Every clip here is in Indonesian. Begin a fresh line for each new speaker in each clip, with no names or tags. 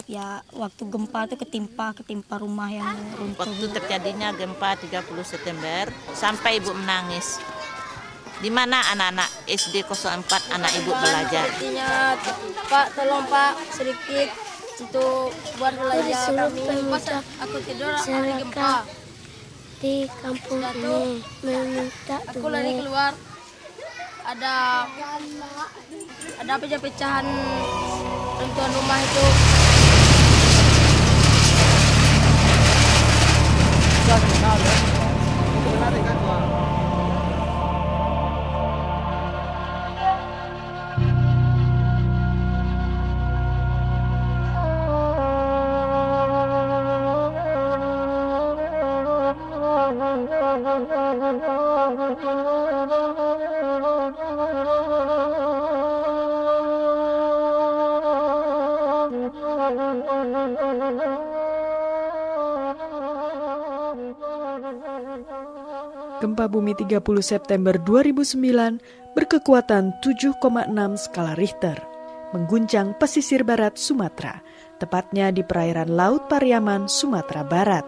Ya waktu gempa itu ketimpa rumah yang runtuh.
Waktu terjadinya gempa 30 September sampai ibu menangis. Di mana anak-anak SD 04 anak ibu belajar?
Artinya, Pak, tolong Pak sedikit untuk buat belajar kami. Pas aku tidur hari gempa
di kampung ini meminta
aku lari keluar, ada pecah-pecahan runtuhan rumah itu.
Gempa bumi 30 September 2009 berkekuatan 7,6 skala Richter, mengguncang pesisir barat Sumatera, tepatnya di perairan Laut Pariaman, Sumatera Barat.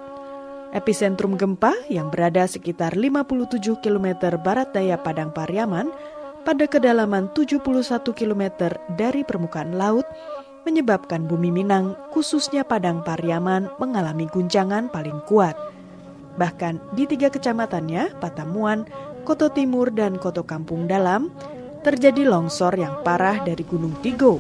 Epicentrum gempa yang berada sekitar 57 km barat daya Padang Pariaman pada kedalaman 71 km dari permukaan laut menyebabkan bumi Minang, khususnya Padang Pariaman, mengalami guncangan paling kuat. Bahkan di 3 kecamatannya, Patamuan, Koto Timur, dan Koto Kampung Dalam, terjadi longsor yang parah dari Gunung Tigo.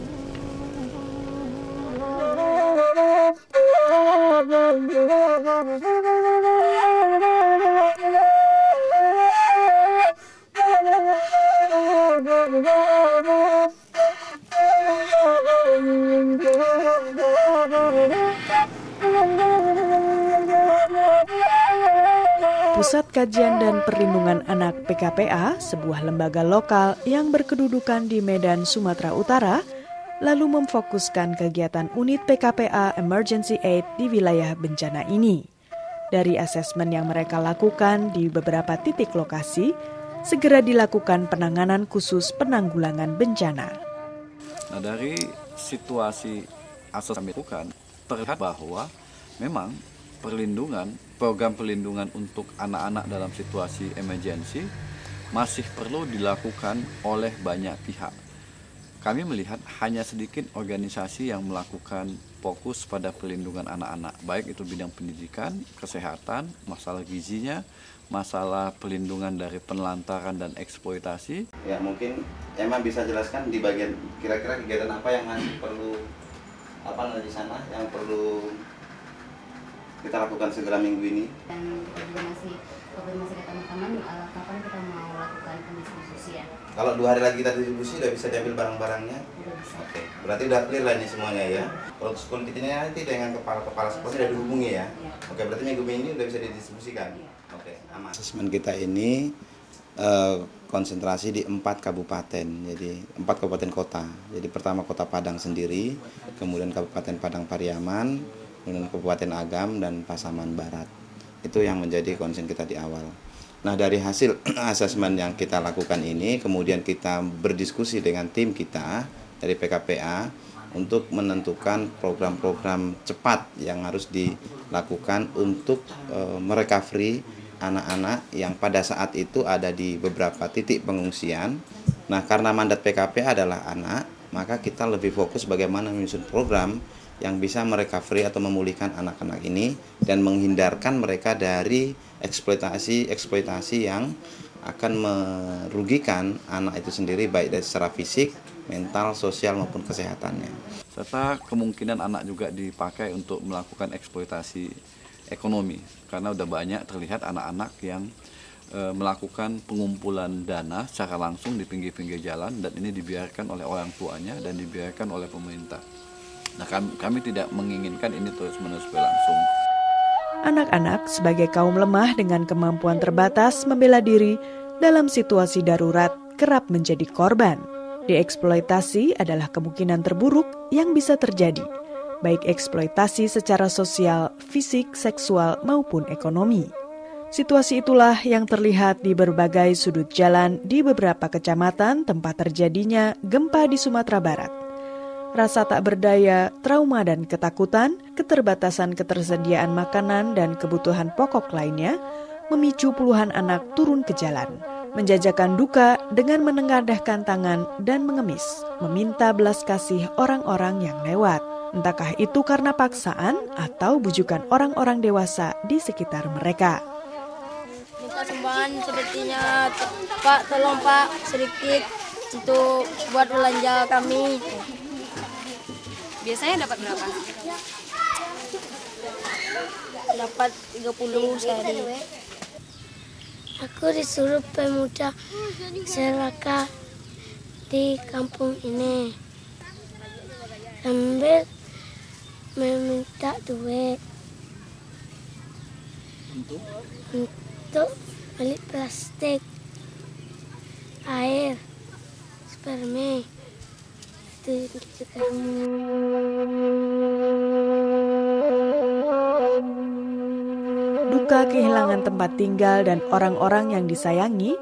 Pusat Kajian dan Perlindungan Anak PKPA, sebuah lembaga lokal yang berkedudukan di Medan, Sumatera Utara, lalu memfokuskan kegiatan unit PKPA Emergency Aid di wilayah bencana ini. Dari asesmen yang mereka lakukan di beberapa titik lokasi, segera dilakukan penanganan khusus penanggulangan bencana.
Nah, dari situasi asas kami lakukan, terlihat bahwa memang program perlindungan untuk anak-anak dalam situasi emergensi masih perlu dilakukan oleh banyak pihak. Kami melihat hanya sedikit organisasi yang melakukan fokus pada perlindungan anak-anak, baik itu bidang pendidikan, kesehatan, masalah gizinya, masalah perlindungan dari penelantaran dan eksploitasi.
Ya, mungkin emang bisa jelaskan di bagian kira-kira kegiatan apa yang masih perlu di sana yang perlu kita lakukan segera minggu ini.
Dan kita juga masih ke teman-teman kapan kita mau lakukan pendistribusian.
Kalau 2 hari lagi kita distribusi udah bisa diambil barang-barangnya?
Udah bisa.
Oke, berarti udah clear lah ini semuanya ya. Kalau sekolah kita nanti dengan kepala-kepala sekolah sudah dihubungi ya? Oke, berarti minggu ini udah bisa didistribusikan? Oke, aman. Asesmen kita ini konsentrasi di 4 kabupaten, jadi 4 kabupaten kota. Jadi pertama Kota Padang sendiri, kemudian Kabupaten Padang Pariaman, kemudian Kabupaten Agam dan Pasaman Barat. Itu yang menjadi konsen kita di awal. Nah, dari hasil asesmen yang kita lakukan ini, kemudian kita berdiskusi dengan tim kita dari PKPA untuk menentukan program-program cepat yang harus dilakukan untuk merecovery anak-anak yang pada saat itu ada di beberapa titik pengungsian. Nah, karena mandat PKPA adalah anak, maka kita lebih fokus bagaimana menyusun program yang bisa merecovery atau memulihkan anak-anak ini dan menghindarkan mereka dari eksploitasi yang akan merugikan anak itu sendiri baik dari secara fisik, mental, sosial maupun kesehatannya.
Serta kemungkinan anak juga dipakai untuk melakukan eksploitasi ekonomi karena udah banyak terlihat anak-anak yang melakukan pengumpulan dana secara langsung di pinggir-pinggir jalan dan ini dibiarkan oleh orang tuanya dan dibiarkan oleh pemerintah. Nah, kami tidak menginginkan ini terus-menerus berlangsung.
Anak-anak sebagai kaum lemah dengan kemampuan terbatas membela diri dalam situasi darurat kerap menjadi korban. Dieksploitasi adalah kemungkinan terburuk yang bisa terjadi, baik eksploitasi secara sosial, fisik, seksual, maupun ekonomi. Situasi itulah yang terlihat di berbagai sudut jalan di beberapa kecamatan tempat terjadinya gempa di Sumatera Barat. Rasa tak berdaya, trauma dan ketakutan, keterbatasan ketersediaan makanan dan kebutuhan pokok lainnya memicu puluhan anak turun ke jalan, menjajakan duka dengan menengadahkan tangan dan mengemis, meminta belas kasih orang-orang yang lewat. Entahkah itu karena paksaan atau bujukan orang-orang dewasa di sekitar mereka.
Minta sumbangan sepertinya, Pak, tolong Pak sedikit untuk buat belanja kami.
Biasanya dapat berapa?
Dapat 30 sehari.
Aku disuruh pemuda masyarakat di kampung ini sambil meminta duit untuk beli plastik, air, sperma. Itu gitu kan.
Duka kehilangan tempat tinggal dan orang-orang yang disayangi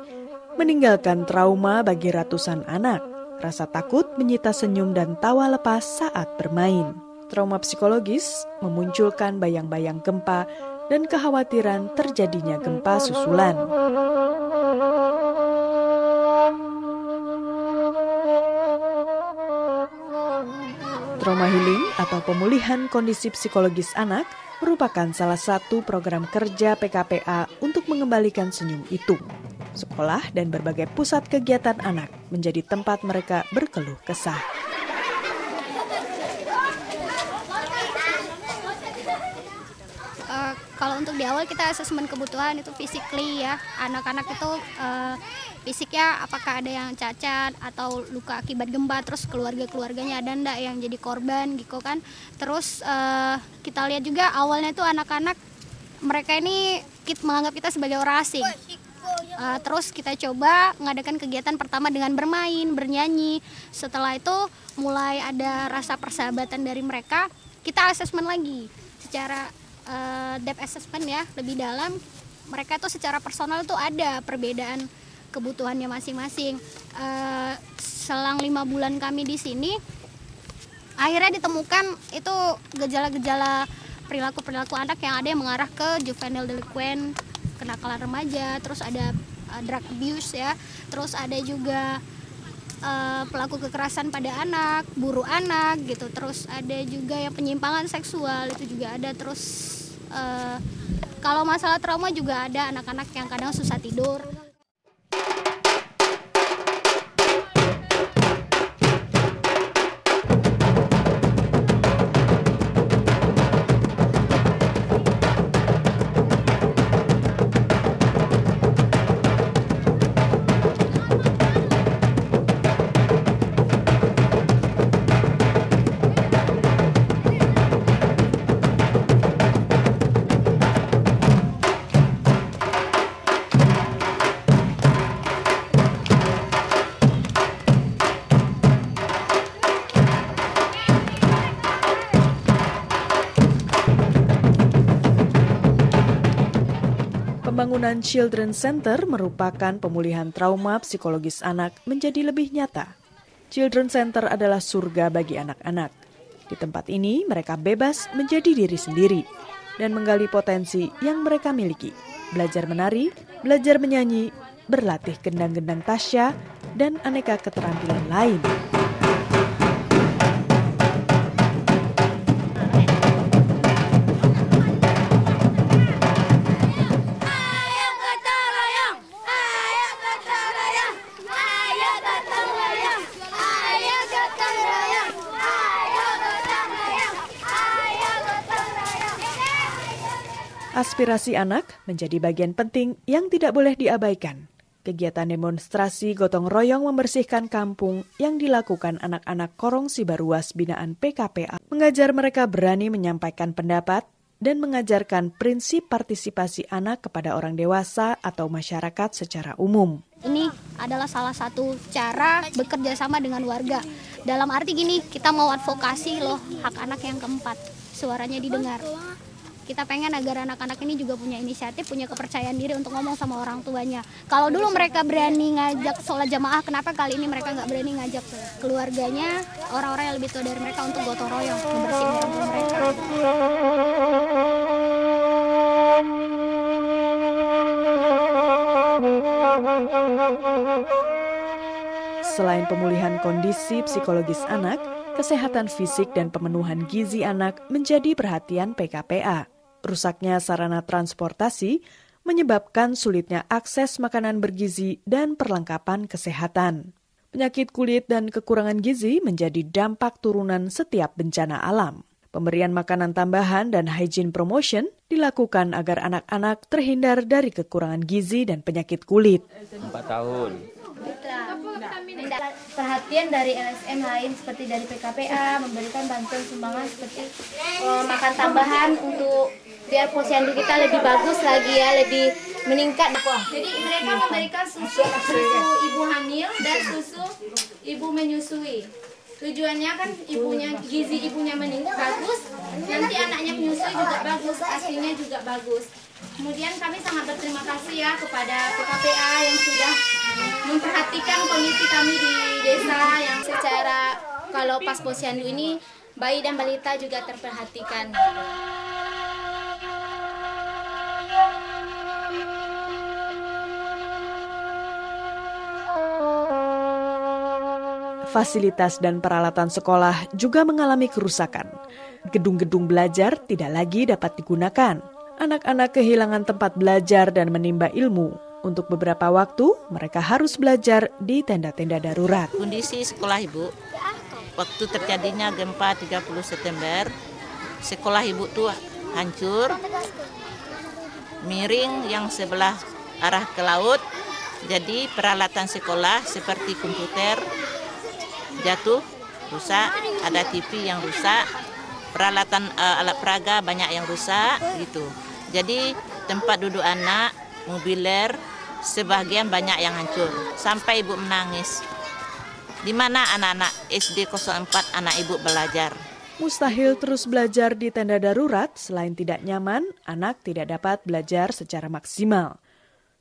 meninggalkan trauma bagi ratusan anak. Rasa takut menyita senyum dan tawa lepas saat bermain. Trauma psikologis memunculkan bayang-bayang gempa dan kekhawatiran terjadinya gempa susulan. Trauma healing atau pemulihan kondisi psikologis anak merupakan salah satu program kerja PKPA untuk mengembalikan senyum itu. Sekolah dan berbagai pusat kegiatan anak menjadi tempat mereka berkeluh kesah.
Kalau untuk di awal kita asesmen kebutuhan itu physically ya, anak-anak itu fisiknya apakah ada yang cacat atau luka akibat gempa, terus keluarga-keluarganya ada enggak yang jadi korban gitu kan. Terus kita lihat juga awalnya itu anak-anak mereka ini menganggap kita sebagai orang asing. Terus kita coba mengadakan kegiatan pertama dengan bermain, bernyanyi. Setelah itu mulai ada rasa persahabatan dari mereka, kita asesmen lagi secara depth assessment ya, lebih dalam. Mereka tuh secara personal tuh ada perbedaan kebutuhannya masing-masing. Selang 5 bulan kami di sini, akhirnya ditemukan itu gejala-gejala perilaku anak yang ada yang mengarah ke juvenile delinquent, kenakalan remaja, terus ada drug abuse ya, terus ada juga pelaku kekerasan pada anak, buru anak gitu, terus ada juga yang penyimpangan seksual itu juga ada, terus kalau masalah trauma juga ada anak-anak yang kadang susah tidur.
Pembangunan Children Center merupakan pemulihan trauma psikologis anak menjadi lebih nyata. Children Center adalah surga bagi anak-anak. Di tempat ini mereka bebas menjadi diri sendiri dan menggali potensi yang mereka miliki. Belajar menari, belajar menyanyi, berlatih gendang-gendang tasya, dan aneka keterampilan lain. Aspirasi anak menjadi bagian penting yang tidak boleh diabaikan. Kegiatan demonstrasi gotong royong membersihkan kampung yang dilakukan anak-anak Korong Sibaruas binaan PKPA mengajar mereka berani menyampaikan pendapat dan mengajarkan prinsip partisipasi anak kepada orang dewasa atau masyarakat secara umum.
Ini adalah salah satu cara bekerja sama dengan warga. Dalam arti gini, kita mau advokasi loh hak anak yang keempat, suaranya didengar. Kita pengen agar anak-anak ini juga punya inisiatif, punya kepercayaan diri untuk ngomong sama orang tuanya. Kalau dulu mereka berani ngajak sholat jamaah, kenapa kali ini mereka nggak berani ngajak keluarganya, orang-orang yang lebih tua dari mereka untuk gotong royong membersihin orang tua mereka.
Selain pemulihan kondisi psikologis anak, kesehatan fisik dan pemenuhan gizi anak menjadi perhatian PKPA. Rusaknya sarana transportasi menyebabkan sulitnya akses makanan bergizi dan perlengkapan kesehatan. Penyakit kulit dan kekurangan gizi menjadi dampak turunan setiap bencana alam. Pemberian makanan tambahan dan hygiene promotion dilakukan agar anak-anak terhindar dari kekurangan gizi dan penyakit kulit.
4 tahun.
Perhatian dari LSM lain seperti dari PKPA memberikan bantuan sumbangan seperti makan tambahan untuk biar posyandu kita lebih bagus lagi ya, lebih meningkat. Jadi mereka memberikan susu ibu hamil dan susu ibu menyusui. Tujuannya kan gizi ibunya meningkat bagus, nanti anaknya menyusui juga bagus, aslinya juga bagus. Kemudian kami sangat berterima kasih ya kepada PKPA yang sudah memperhatikan kondisi kami di desa yang secara kalau pas posyandu ini bayi dan balita juga terperhatikan.
Fasilitas dan peralatan sekolah juga mengalami kerusakan. Gedung-gedung belajar tidak lagi dapat digunakan. Anak-anak kehilangan tempat belajar dan menimba ilmu. Untuk beberapa waktu, mereka harus belajar di tenda-tenda darurat.
Kondisi sekolah ibu, waktu terjadinya gempa 30 September, sekolah ibu tuh hancur, miring yang sebelah arah ke laut. Jadi peralatan sekolah seperti komputer jatuh, rusak, ada TV yang rusak, peralatan alat peraga banyak yang rusak gitu. Jadi tempat duduk anak, mobiler, sebagian banyak yang hancur. Sampai ibu menangis. Di mana anak-anak SD 04 anak ibu belajar?
Mustahil terus belajar di tenda darurat, selain tidak nyaman, anak tidak dapat belajar secara maksimal.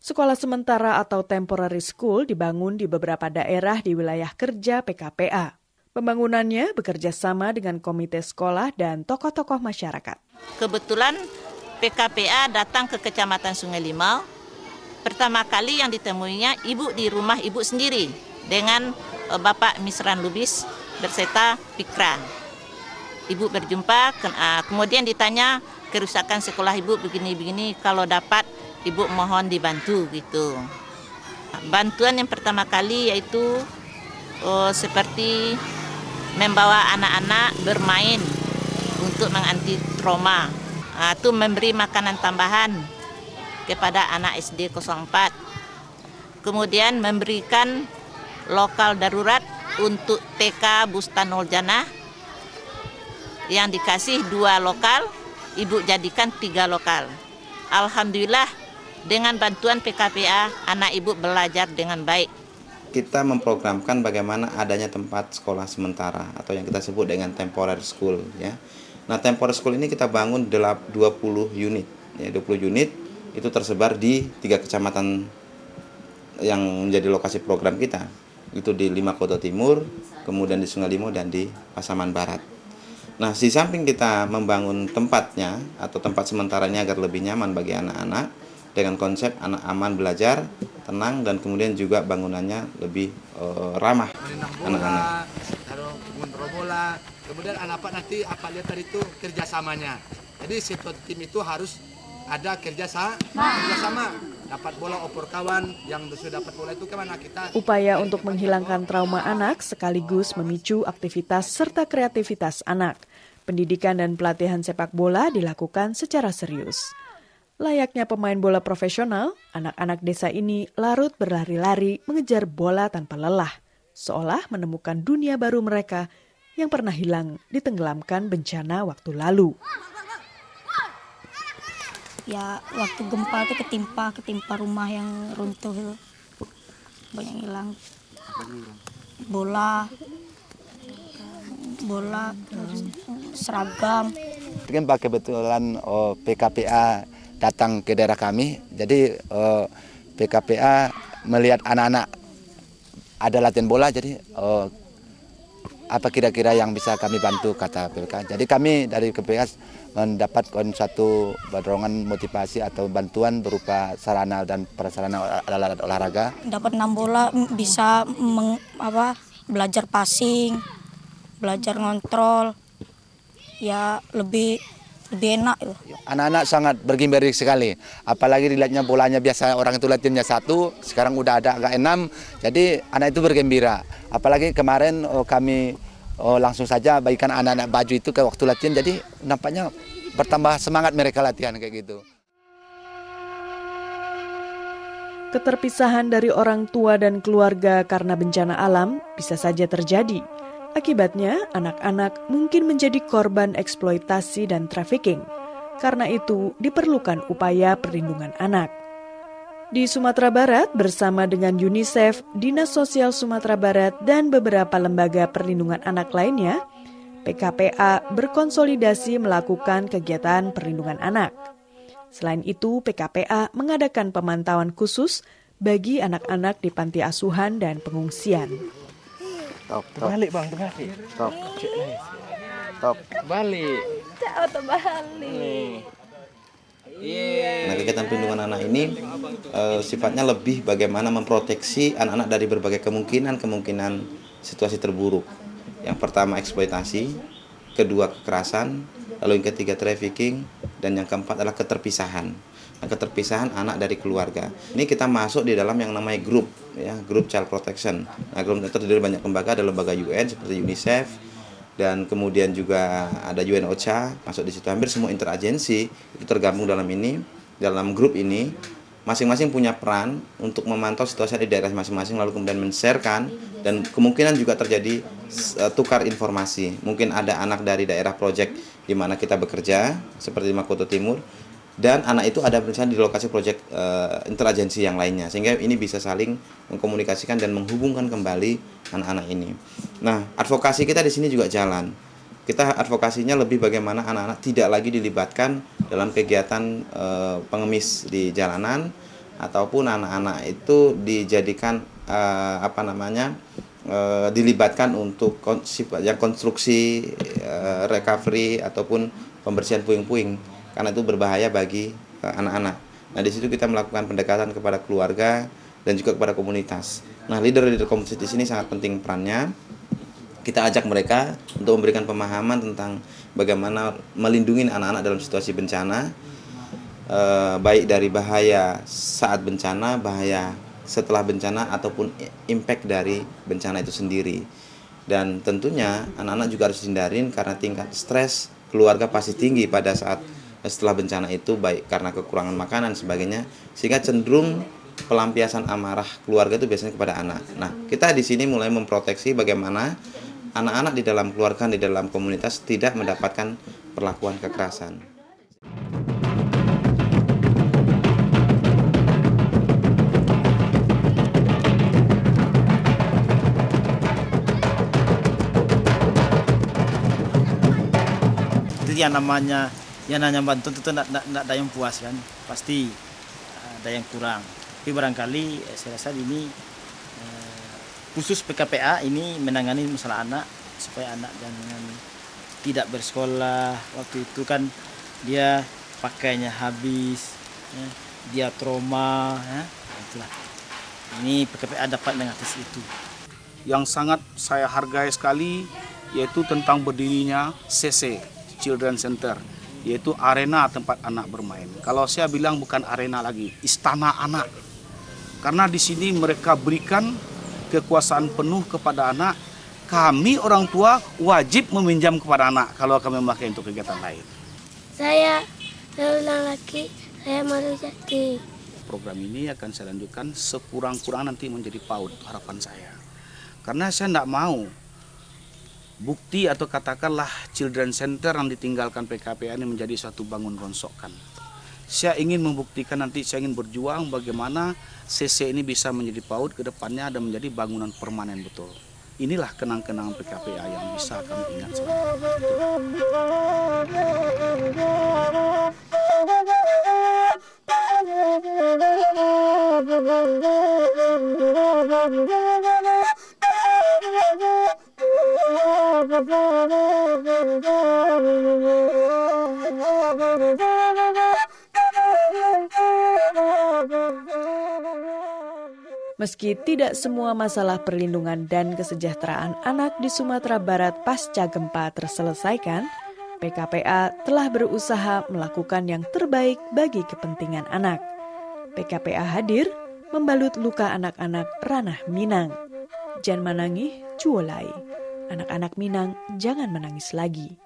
Sekolah sementara atau temporary school dibangun di beberapa daerah di wilayah kerja PKPA. Pembangunannya bekerja sama dengan komite sekolah dan tokoh-tokoh masyarakat.
Kebetulan PKPA datang ke Kecamatan Sungai Limau. Pertama kali yang ditemuinya ibu di rumah ibu sendiri dengan Bapak Misran Lubis berserta Pikra. Ibu berjumpa, kemudian ditanya kerusakan sekolah ibu begini-begini, kalau dapat ibu mohon dibantu gitu. Bantuan yang pertama kali yaitu seperti membawa anak-anak bermain untuk menganti trauma. Itu memberi makanan tambahan kepada anak SD 04. Kemudian memberikan lokal darurat untuk TK Bustanul Jannah yang dikasih 2 lokal, ibu jadikan 3 lokal. Alhamdulillah dengan bantuan PKPA anak ibu belajar dengan baik.
Kita memprogramkan bagaimana adanya tempat sekolah sementara atau yang kita sebut dengan temporary school ya. Nah, temporary school ini kita bangun 20 unit ya, 20 unit itu tersebar di 3 kecamatan yang menjadi lokasi program kita. Itu di 5 Kota Timur, kemudian di Sungai Limau dan di Pasaman Barat. Nah, di samping kita membangun tempatnya atau tempat sementaranya agar lebih nyaman bagi anak-anak dengan konsep anak aman belajar, tenang, dan kemudian juga bangunannya lebih ramah anak-anak.
Bola, kemudian anak-anak nanti apa lihat tadi itu kerjasamanya. Jadi satu tim itu harus ada kerjasama. Dapat bola opor kawan, yang sudah dapat bola itu kemana kita.
Upaya untuk menghilangkan trauma anak sekaligus memicu aktivitas serta kreativitas anak. Pendidikan dan pelatihan sepak bola dilakukan secara serius. Layaknya pemain bola profesional, anak-anak desa ini larut berlari-lari mengejar bola tanpa lelah, seolah menemukan dunia baru mereka yang pernah hilang ditenggelamkan bencana waktu lalu.
Ya waktu gempa itu ketimpa rumah yang runtuh itu. Banyak hilang. Bola, seragam.
Mungkin kebetulan PKPA datang ke daerah kami, jadi PKPA melihat anak-anak ada latihan bola, jadi apa kira-kira yang bisa kami bantu, kata PKPA. Jadi kami dari PKPA mendapatkan suatu dorongan motivasi atau bantuan berupa sarana dan prasarana alat olahraga.
Dapat 6 bola bisa belajar passing, belajar ngontrol, ya lebih enak.
Anak-anak sangat bergimberi sekali, apalagi dilihatnya bolanya biasa orang itu latihannya 1, sekarang udah ada agak 6, jadi anak itu bergembira. Apalagi kemarin kami langsung saja bagikan anak-anak baju itu ke waktu latihan, jadi nampaknya bertambah semangat mereka latihan kayak gitu.
Keterpisahan dari orang tua dan keluarga karena bencana alam bisa saja terjadi. Akibatnya, anak-anak mungkin menjadi korban eksploitasi dan trafficking. Karena itu, diperlukan upaya perlindungan anak. Di Sumatera Barat, bersama dengan UNICEF, Dinas Sosial Sumatera Barat, dan beberapa lembaga perlindungan anak lainnya, PKPA berkonsolidasi melakukan kegiatan perlindungan anak. Selain itu, PKPA mengadakan pemantauan khusus bagi anak-anak di panti asuhan dan pengungsian.
Terbalik bang, terbalik. Balik.
Nah, kegiatan perlindungan anak ini sifatnya lebih bagaimana memproteksi anak-anak dari berbagai kemungkinan situasi terburuk. Yang pertama eksploitasi, kedua kekerasan, lalu yang ketiga trafficking, dan yang keempat adalah keterpisahan. Nah, keterpisahan anak dari keluarga. Ini kita masuk di dalam yang namanya grup, ya, grup child protection. Nah, grup itu terdiri banyak lembaga, ada lembaga UN seperti UNICEF, dan kemudian juga ada UNOCHA masuk di situ. Hampir semua interagensi itu tergabung dalam ini, dalam grup ini. Masing-masing punya peran untuk memantau situasi di daerah masing-masing, lalu kemudian men-sharekan, dan kemungkinan juga terjadi tukar informasi. Mungkin ada anak dari daerah proyek di mana kita bekerja, seperti di Makoto Timur, dan anak itu ada misalnya di lokasi proyek interagensi yang lainnya, sehingga ini bisa saling mengkomunikasikan dan menghubungkan kembali anak-anak ini. Nah, advokasi kita di sini juga jalan. Kita advokasinya lebih bagaimana anak-anak tidak lagi dilibatkan dalam kegiatan pengemis di jalanan, ataupun anak-anak itu dijadikan dilibatkan untuk yang konstruksi, recovery ataupun pembersihan puing-puing, karena itu berbahaya bagi anak-anak. Nah, di situ kita melakukan pendekatan kepada keluarga dan juga kepada komunitas. Nah, leader komunitas di sini sangat penting perannya. Kita ajak mereka untuk memberikan pemahaman tentang bagaimana melindungi anak-anak dalam situasi bencana, baik dari bahaya saat bencana, bahaya setelah bencana, ataupun impact dari bencana itu sendiri. Dan tentunya anak-anak juga harus dihindarin karena tingkat stres keluarga pasti tinggi pada saat setelah bencana itu, baik karena kekurangan makanan dan sebagainya, sehingga cenderung pelampiasan amarah keluarga itu biasanya kepada anak. Nah, kita di sini mulai memproteksi bagaimana anak-anak di dalam keluarga, di dalam komunitas tidak mendapatkan perlakuan kekerasan.
Itu yang namanya bantuan itu tidak ada yang puas kan, pasti ada yang kurang. Tapi barangkali saya rasa ini khusus PKPA ini menangani masalah anak, supaya anak jangan tidak bersekolah. Waktu itu kan dia pakainya habis, ya, dia trauma, ya, itulah. Ini PKPA dapat mengatasi itu.
Yang sangat saya hargai sekali yaitu tentang berdirinya CC, Children Center, yaitu arena tempat anak bermain. Kalau saya bilang bukan arena lagi, istana anak. Karena di sini mereka berikan kekuasaan penuh kepada anak. Kami orang tua wajib meminjam kepada anak kalau kami memakai untuk kegiatan lain.
Saya ulang lagi, saya malu jadi.
Program ini akan saya lanjutkan sekurang-kurang nanti menjadi PAUD, harapan saya. Karena saya tidak mau bukti atau katakanlah Children Center yang ditinggalkan PKPA ini menjadi suatu bangun rongsokan. Saya ingin membuktikan nanti, saya ingin berjuang bagaimana CC ini bisa menjadi PAUD ke depannya dan menjadi bangunan permanen betul. Inilah kenang-kenangan PKPA yang bisa kami ingat.
Meski tidak semua masalah perlindungan dan kesejahteraan anak di Sumatera Barat pasca gempa terselesaikan, PKPA telah berusaha melakukan yang terbaik bagi kepentingan anak. PKPA hadir membalut luka anak-anak ranah Minang. Jan Manangih, Cuolai. Anak-anak Minang jangan menangis lagi.